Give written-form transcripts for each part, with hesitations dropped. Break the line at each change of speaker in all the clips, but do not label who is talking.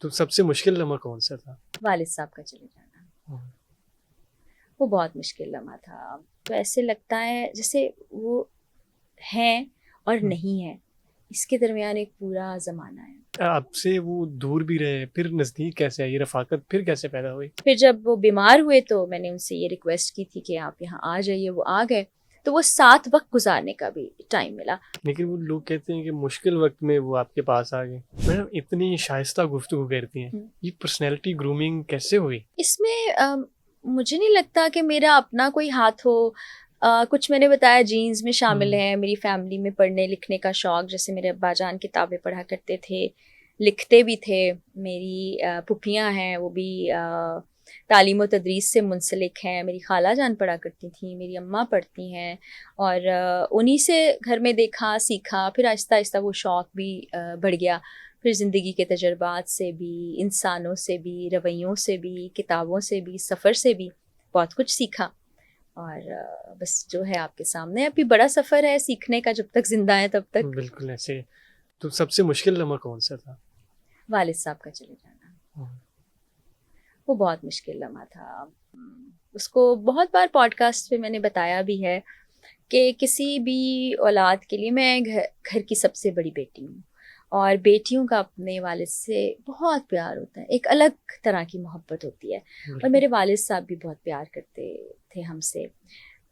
تو سب سے مشکل لمحہ کون سا تھا؟
والد صاحب کا چلے جانا، وہ بہت مشکل لمحہ تھا. تو ایسے لگتا ہے جیسے وہ ہیں اور نہیں ہیں، اس کے درمیان ایک پورا زمانہ ہے.
آپ سے وہ دور بھی رہے پھر نزدیک کیسے آئی رفاقت پھر کیسے پیدا ہوئی؟
پھر جب وہ بیمار ہوئے تو میں نے ان سے یہ ریکویسٹ کی تھی کہ آپ یہاں آ جائیے، وہ آ گئے. تو وہ ساتھ وقت گزارنے کا بھی ٹائم ملا.
لیکن وہ لوگ کہتے ہیں کہ مشکل وقت میں وہ آپ کے پاس آ گئے. میڈم اتنی شائستہ گفتگو کرتی ہیں، یہ پرسنالٹی گرومنگ کیسے ہوئی؟
اس میں مجھے نہیں لگتا کہ میرا اپنا کوئی ہاتھ ہو. کچھ میں نے بتایا جینز میں شامل ہے، میری فیملی میں پڑھنے لکھنے کا شوق، جیسے میرے ابا جان کتابیں پڑھا کرتے تھے، لکھتے بھی تھے. میری پھپھیاں ہیں، وہ بھی تعلیم و تدریس سے منسلک ہیں. میری خالہ جان پڑھا کرتی تھیں، میری اماں پڑھتی ہیں، اور انہی سے گھر میں دیکھا سیکھا. پھر آہستہ آہستہ وہ شوق بھی بڑھ گیا. پھر زندگی کے تجربات سے بھی، انسانوں سے بھی، رویوں سے بھی، کتابوں سے بھی، سفر سے بھی بہت کچھ سیکھا. اور بس جو ہے آپ کے سامنے ابھی بڑا سفر ہے سیکھنے کا، جب تک زندہ ہیں تب تک.
بالکل ایسے. تو سب سے مشکل لمحہ کون سا تھا؟
والد صاحب کا چلے جانا، وہ بہت مشکل لمحہ تھا. اس کو بہت بار پوڈ کاسٹ پہ میں نے بتایا بھی ہے کہ کسی بھی اولاد کے لیے، میں گھر کی سب سے بڑی بیٹی ہوں، اور بیٹیوں کا اپنے والد سے بہت پیار ہوتا ہے، ایک الگ طرح کی محبت ہوتی ہے. اور میرے والد صاحب بھی بہت پیار کرتے تھے ہم سے.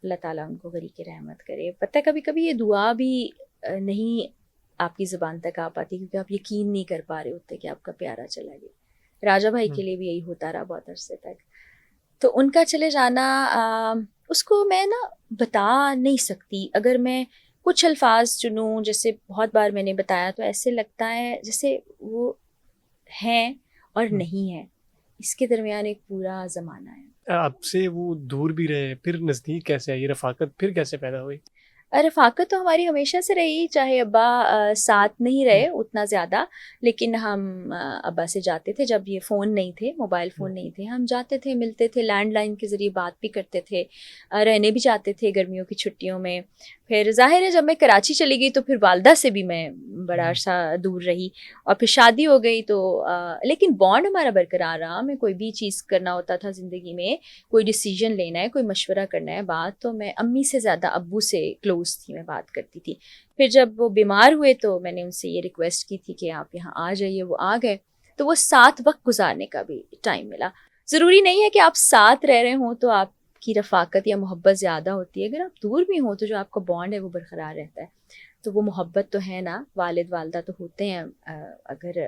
اللہ تعالیٰ ان کو غریق رحمت کرے. پتہ کبھی کبھی یہ دعا بھی نہیں آپ کی زبان تک آ پاتی، کیونکہ آپ یقین نہیں کر پا رہے ہوتے کہ آپ کا پیارا چلا گیا. راجا بھائی کے لیے بھی یہی ہوتا رہا بہت عرصے تک. تو ان کا چلے جانا اس کو میں نا بتا نہیں سکتی. اگر میں کچھ الفاظ چنوں، جیسے بہت بار میں نے بتایا، تو ایسے لگتا ہے جیسے وہ ہیں اور نہیں ہیں، اس کے درمیان ایک پورا زمانہ ہے.
آپ سے وہ دور بھی رہے پھر نزدیک کیسے آئی رفاقت پھر کیسے پیدا ہوئی؟
رفاقت تو ہماری ہمیشہ سے رہی، چاہے ابا ساتھ نہیں رہے اتنا زیادہ، لیکن ہم ابا سے جاتے تھے. جب یہ فون نہیں تھے، موبائل فون نہیں تھے، ہم جاتے تھے، ملتے تھے، لینڈ لائن کے ذریعے بات بھی کرتے تھے، رہنے بھی جاتے تھے گرمیوں کی چھٹیوں میں. پھر ظاہر ہے جب میں کراچی چلی گئی تو پھر والدہ سے بھی میں بڑا عرصہ دور رہی، اور پھر شادی ہو گئی تو لیکن بانڈ ہمارا برقرار رہا. میں کوئی بھی چیز کرنا ہوتا تھا زندگی میں، کوئی ڈیسیجن لینا ہے، کوئی مشورہ کرنا ہے، بات تو میں امی سے زیادہ ابو سے کلوز تھی، میں بات کرتی تھی. پھر جب وہ بیمار ہوئے تو میں نے ان سے یہ ریکویسٹ کی تھی کہ آپ یہاں آ جائیے، وہ آ گئے. تو وہ ساتھ وقت گزارنے کا بھی ٹائم ملا. ضروری نہیں ہے کہ آپ ساتھ رہ رہے ہوں تو آپ کی رفاقت یا محبت زیادہ ہوتی ہے. اگر آپ دور بھی ہوں تو جو آپ کا بانڈ ہے وہ برقرار رہتا ہے. تو وہ محبت تو ہے نا، والد والدہ تو ہوتے ہیں، اگر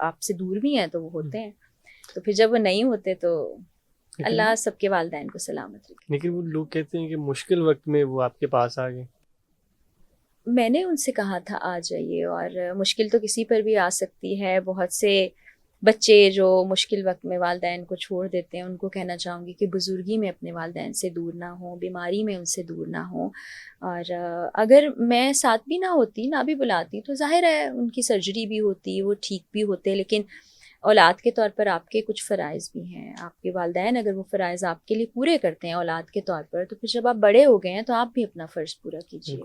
آپ سے دور بھی ہیں تو وہ ہوتے ہیں. تو پھر جب وہ نہیں ہوتے تو اللہ سب کے والدین کو سلامت رکھے.
لیکن وہ لوگ کہتے ہیں کہ مشکل وقت میں وہ آپ کے پاس آ گئے.
میں نے ان سے کہا تھا آ جائیے، اور مشکل تو کسی پر بھی آ سکتی ہے. بہت سے بچے جو مشکل وقت میں والدین کو چھوڑ دیتے ہیں، ان کو کہنا چاہوں گی کہ بزرگی میں اپنے والدین سے دور نہ ہوں، بیماری میں ان سے دور نہ ہوں. اور اگر میں ساتھ بھی نہ ہوتی، نہ بھی بلاتی، تو ظاہر ہے ان کی سرجری بھی ہوتی، وہ ٹھیک بھی ہوتے. لیکن اولاد کے طور پر آپ کے کچھ فرائض بھی ہیں. آپ کے والدین اگر وہ فرائض آپ کے لیے پورے کرتے ہیں اولاد کے طور پر، تو پھر جب آپ بڑے ہو گئے ہیں تو آپ بھی اپنا فرض پورا کیجیے.